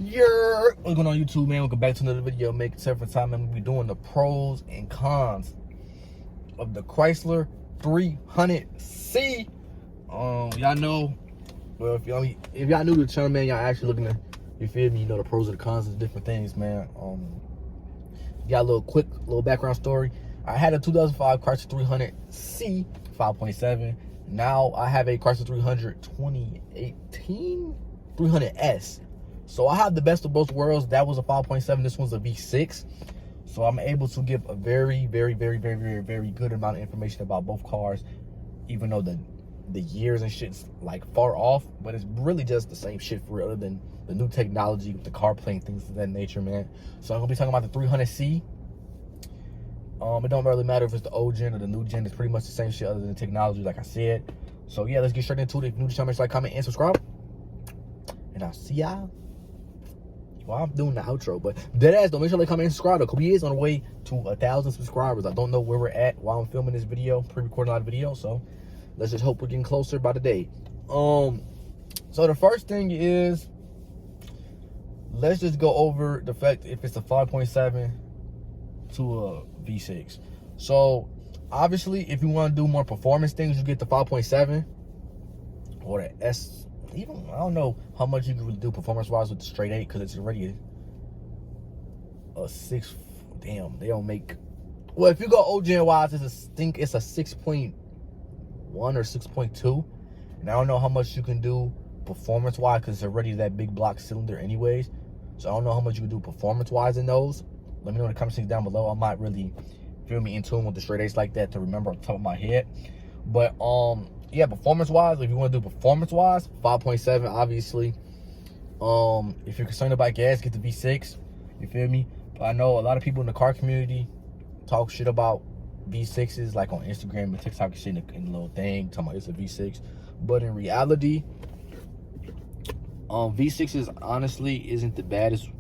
Yeah, what's going on YouTube, man? Welcome back to another video. Make it several time, and we'll be doing the pros and cons of the Chrysler 300C. Y'all know, well, if y'all new to the channel, man, y'all actually looking at, you feel me? You know the pros and the cons of different things, man. Got a little background story. I had a 2005 Chrysler 300C 5.7. Now I have a Chrysler 2018 300S. So I have the best of both worlds. That was a 5.7. This one's a V6. So I'm able to give a very good amount of information about both cars, even though the years and shit's like far off, but it's really just the same shit for real, other than the new technology with the car playing things of that nature, man. So I'm gonna be talking about the 300C. It don't really matter if it's the old gen or the new gen. It's pretty much the same shit other than the technology, like I said. So yeah, let's get straight into it. If you're new to the channel, make sure like, comment, and subscribe. And I'll see y'all. Well, I'm doing the outro, but deadass, don't make sure to like, comment, and subscribe, though. Kobe is on the way to 1,000 subscribers. I don't know where we're at while I'm filming this video, pre-recording a lot of videos, so let's just hope we're getting closer by the day. So the first thing is, let's just go over the fact if it's a 5.7 to a V6. So obviously, if you want to do more performance things, you get the 5.7 or the S. Even I don't know how much you can really do performance-wise with the straight 8, because it's already a 6. Damn, they don't make. Well, if you go old gen wise, it's a 6.1 or 6.2, and I don't know how much you can do performance-wise because it's already that big block cylinder, anyways. So I don't know how much you can do performance-wise in those. Let me know in the comment section down below. I'm not really, feel me, in tune with the straight 8s like that to remember off the top of my head, but yeah, performance-wise, if you want to do performance-wise, 5.7, obviously. If you're concerned about gas, get the V6. You feel me? But I know a lot of people in the car community talk shit about V6s, like on Instagram and TikTok and shit in the little thing, talking about it's a V6. But in reality, V6s honestly isn't the baddest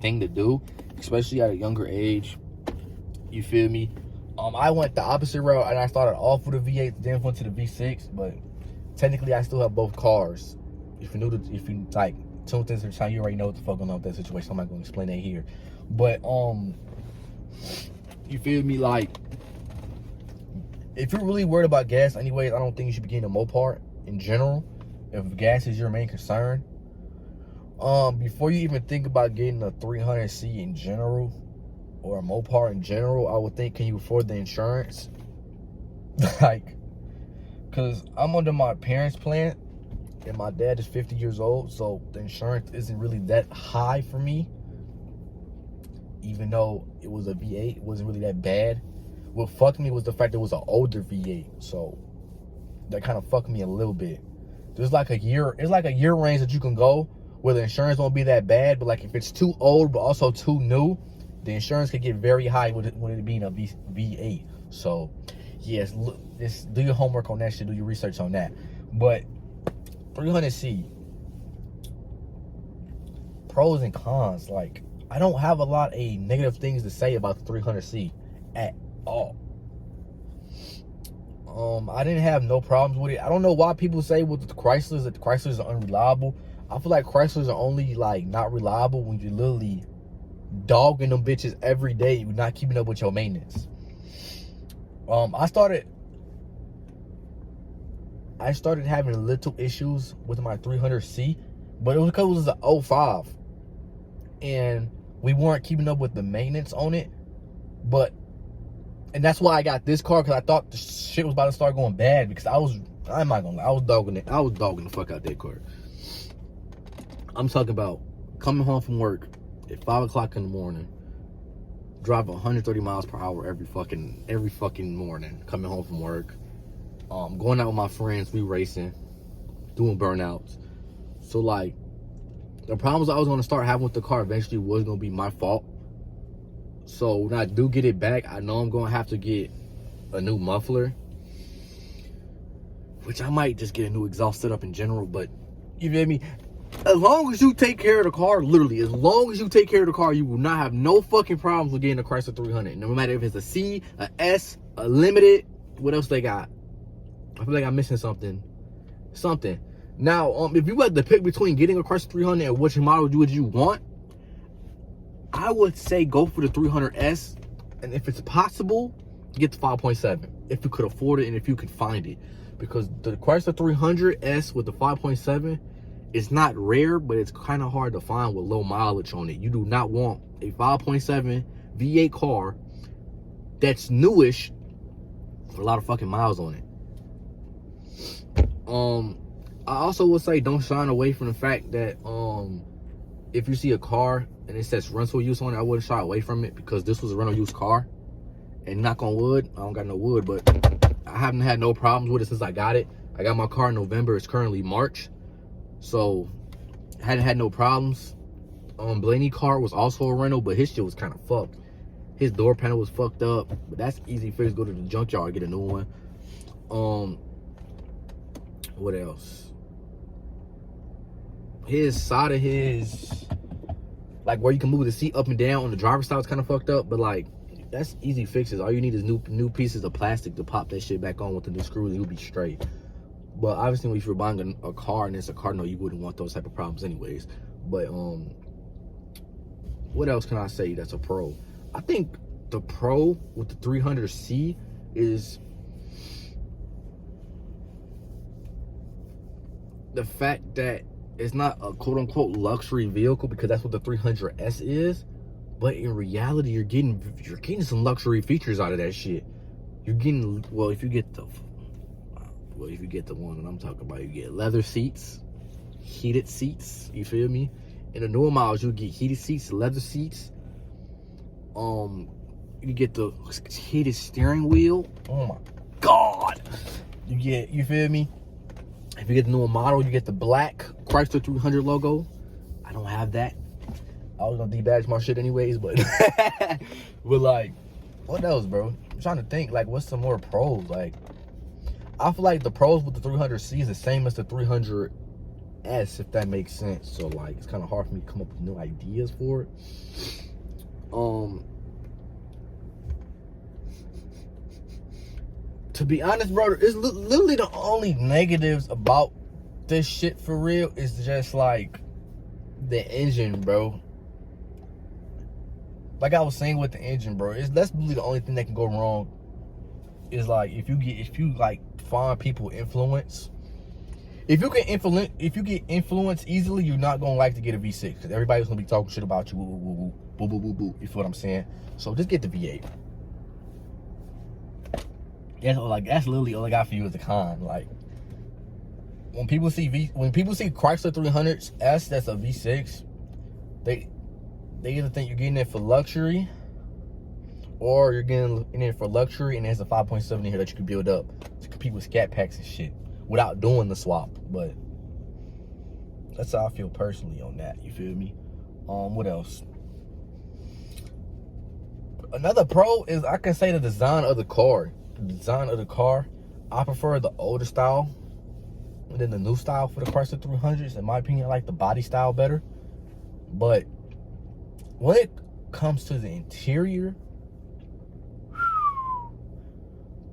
thing to do, especially at a younger age. You feel me? I went the opposite route, and I started off with a V8, then went to the V6. But technically, I still have both cars. If you like tuned into the channel, you already know what the fuck going on with that situation. I'm not going to explain that here. But you feel me? Like, if you're really worried about gas, anyways, I don't think you should be getting a Mopar in general. If gas is your main concern, before you even think about getting a 300C in general, or a Mopar in general, I would think, can you afford the insurance? Like, because I'm under my parents' plan, and my dad is 50 years old, so the insurance isn't really that high for me. Even though it was a V8, it wasn't really that bad. What fucked me was the fact that it was an older V8, so that kind of fucked me a little bit. There's like a year, it's like a year range that you can go where the insurance won't be that bad, but like if it's too old but also too new, the insurance could get very high with it being a V8. So, yes, just do your homework on that shit. Do your research on that. But 300C, pros and cons. Like, I don't have a lot of negative things to say about the 300C at all. I didn't have no problems with it. I don't know why people say with the Chryslers that the Chryslers are unreliable. I feel like Chryslers are only like not reliable when you're literally dogging them bitches every day, you're not keeping up with your maintenance. I started having little issues with my 300C, but it was because it was an 05 and we weren't keeping up with the maintenance on it. And that's why I got this car, because I thought the shit was about to start going bad, because I'm not gonna lie, I was dogging the fuck out that car. I'm talking about coming home from work at 5 o'clock in the morning, drive 130 miles per hour every fucking morning, coming home from work, going out with my friends, we racing, doing burnouts. So like, the problems I was going to start having with the car eventually was going to be my fault. So when I do get it back, I know I'm going to have to get a new muffler, which I might just get a new exhaust setup in general. But you feel me? As long as you take care of the car, literally, as long as you take care of the car, you will not have no fucking problems with getting a Chrysler 300. No matter if it's a C, a S, a Limited, what else they got? I feel like I'm missing something. Now, if you had to pick between getting a Chrysler 300 and which model would you want, I would say go for the 300S, and if it's possible, get the 5.7 if you could afford it and if you could find it, because the Chrysler 300S with the 5.7 is not rare, but it's kind of hard to find with low mileage on it. You do not want a 5.7 V8 car that's newish with a lot of fucking miles on it. I also would say don't shy away from the fact that if you see a car and it says rental use on it, I wouldn't shy away from it, because this was a rental use car. And knock on wood, I don't got no wood, but I haven't had no problems with it since I got it. I got my car in November. It's currently March. So I hadn't had no problems. Blaney car was also a rental, but his shit was kind of fucked. His door panel was fucked up, but that's easy fix. Go to the junkyard, get a new one. What else? His side of his, like where you can move the seat up and down on the driver's side, is kind of fucked up, but like that's easy fixes. All you need is new pieces of plastic to pop that shit back on with the new screws, and you'll be straight. But obviously, if you're buying a car and it's a car, no, you wouldn't want those type of problems anyways. But what else can I say that's a pro? I think the pro with the 300C is the fact that it's not a quote-unquote luxury vehicle, because that's what the 300S is. But in reality, you're getting some luxury features out of that shit. You're getting, well, if you get the one that I'm talking about, you get leather seats, heated seats, you feel me? In the newer models, you get heated seats, leather seats. You get the heated steering wheel. Oh my God. You feel me? If you get the newer model, you get the black Chrysler 300 logo. I don't have that. I was gonna debadge my shit anyways, but but like, what else, bro? I'm trying to think, like, what's some more pros? Like, I feel like the pros with the 300C is the same as the 300S, if that makes sense. So like, it's kind of hard for me to come up with new ideas for it. To be honest, bro, it's literally the only negatives about this shit for real is just like the engine, bro. Like I was saying with the engine, bro, that's really the only thing that can go wrong. Is like if you like find people influence. If you get influenced easily, you're not gonna like to get a V6, because everybody's gonna be talking shit about you. Woo, woo, woo, woo, woo, woo, woo. You feel what I'm saying? So just get the V8. That's literally all I got for you as a con. Like when people see Chrysler 300s S that's a V6, they either think you're getting it for luxury, or you're getting it for luxury and it has a 5.7 in here that you can build up to compete with Scat Packs and shit without doing the swap. But that's how I feel personally on that. You feel me? What else? Another pro is, I can say, the design of the car. The design of the car, I prefer the older style than the new style for the Chrysler 300s. In my opinion, I like the body style better. But when it comes to the interior,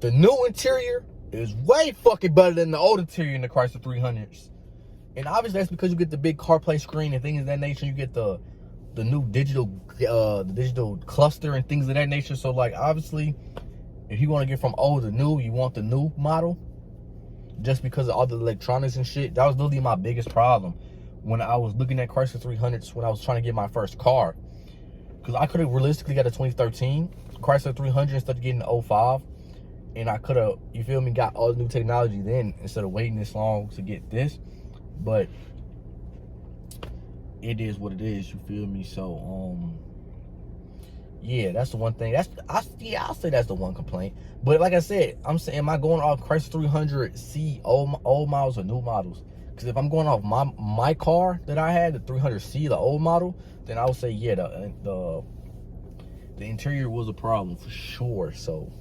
the new interior is way fucking better than the old interior in the Chrysler 300s. And obviously that's because you get the big CarPlay screen and things of that nature. You get the new digital cluster and things of that nature. So like, obviously, if you want to get from old to new, you want the new model, just because of all the electronics and shit. That was literally my biggest problem when I was looking at Chrysler 300s when I was trying to get my first car. Because I could have realistically got a 2013 Chrysler 300 instead of getting the 05. And I could have, you feel me, got all the new technology then instead of waiting this long to get this. But it is what it is, you feel me? So, yeah, that's the one thing. I'll say that's the one complaint. But like I said, I'm saying, am I going off Chrysler 300C old models or new models? Because if I'm going off my car that I had, the 300C, the old model, then I would say, yeah, the interior was a problem for sure. So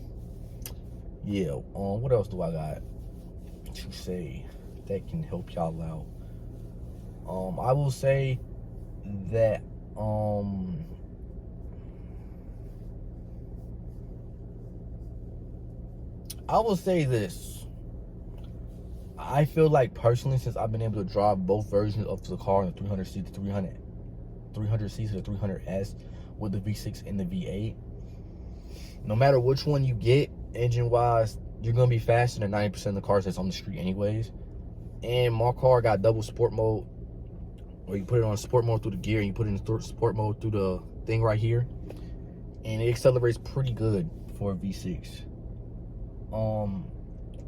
yeah, what else do I got to say that can help y'all out? I will say that I will say this. I feel like personally, since I've been able to drive both versions of the car, the 300C, the 300C to the 300S with the V6 and the V8, no matter which one you get, engine-wise, you're gonna be faster than 90% of the cars that's on the street anyways. And my car got double sport mode, where you put it on sport mode through the gear and you put it in sport mode through the thing right here, and it accelerates pretty good for a V6.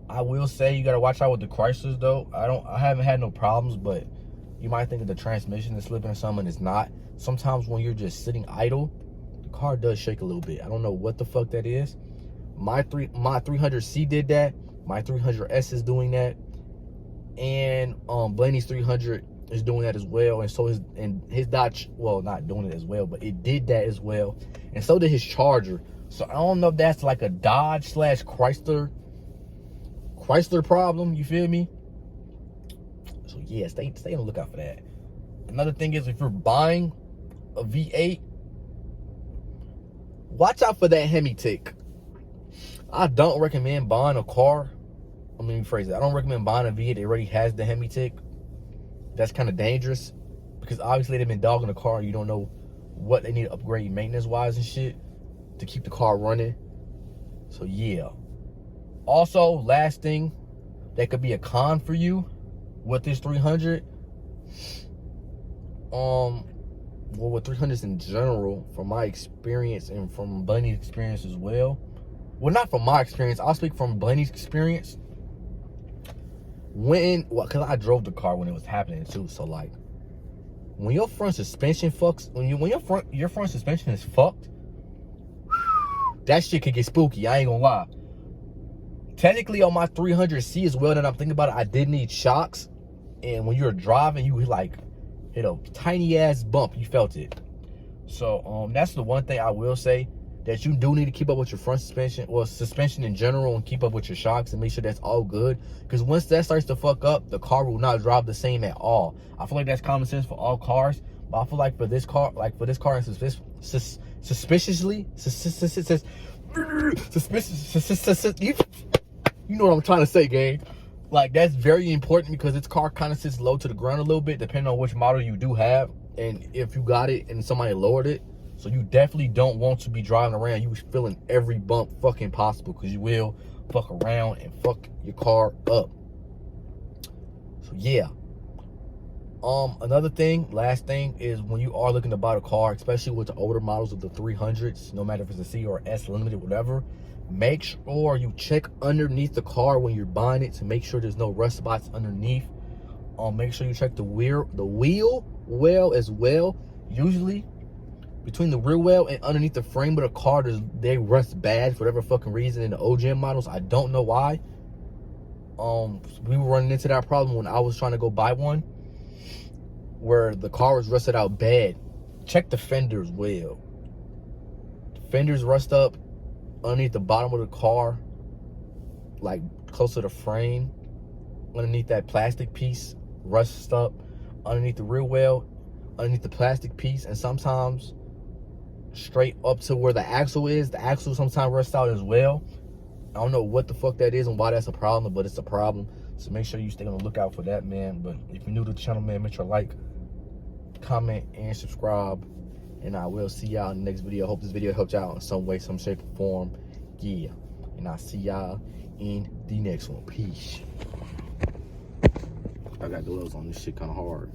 I will say you gotta watch out with the Chryslers though. I haven't had no problems, but you might think that the transmission is slipping or something. It's not. Sometimes when you're just sitting idle, the car does shake a little bit. I don't know what the fuck that is. My 300C did that. My 300S is doing that, and Blaney's 300 is doing that as well. And so his Dodge, well, not doing it as well, but it did that as well, and so did his Charger. So I don't know if that's like a Dodge / Chrysler problem, you feel me? So yeah, stay on the lookout for that. Another thing is, if you're buying a V8, watch out for that Hemi tick. I don't recommend buying a car. Let me rephrase it. I don't recommend buying a V8 that already has the Hemi tick. That's kind of dangerous, because obviously they've been dogging the car and you don't know what they need to upgrade maintenance wise and shit to keep the car running. So yeah. Also, last thing that could be a con for you with this 300, well, with 300s in general, from my experience and from Bunny's experience as well. Well, not from my experience, I'll speak from Bunny's experience. Because I drove the car when it was happening too. So like, when your front suspension fucks, when your front suspension is fucked, that shit could get spooky. I ain't gonna lie. Technically on my 300C as well, that I'm thinking about it, I did need shocks. And when you're driving, you like hit a tiny ass bump, you felt it. So that's the one thing I will say, that you do need to keep up with your front suspension, or suspension in general, and keep up with your shocks and make sure that's all good. Because once that starts to fuck up, the car will not drive the same at all. I feel like that's common sense for all cars, but I feel like for this car, suspiciously, you know what I'm trying to say, gang. Like, that's very important, because this car kind of sits low to the ground a little bit, depending on which model you do have, and if you got it and somebody lowered it. So you definitely don't want to be driving around you feeling every bump fucking possible, because you will fuck around and fuck your car up. So yeah. Another thing, last thing, is when you are looking to buy a car, especially with the older models of the 300s, no matter if it's a C or S limited, whatever, make sure you check underneath the car when you're buying it to make sure there's no rust spots underneath. Make sure you check the wheel well as well. Usually between the rear well and underneath the frame of the car, they rust bad for whatever fucking reason in the OGM models. I don't know why. We were running into that problem when I was trying to go buy one, where the car was rusted out bad. Check the fenders well. The fenders rust up underneath the bottom of the car, like close to the frame. Underneath that plastic piece, rusts up. Underneath the rear well, underneath the plastic piece, and sometimes straight up to where the axle is. The axle sometimes rusts out as well. I don't know what the fuck that is and why that's a problem, but it's a problem. So make sure you stay on the lookout for that, man. But if you're new to the channel, man, make sure to like, comment, and subscribe. And I will see y'all in the next video. Hope this video helped y'all in some way, some shape, or form. Yeah. And I'll see y'all in the next one. Peace. I got gloves on. This shit kind of hard.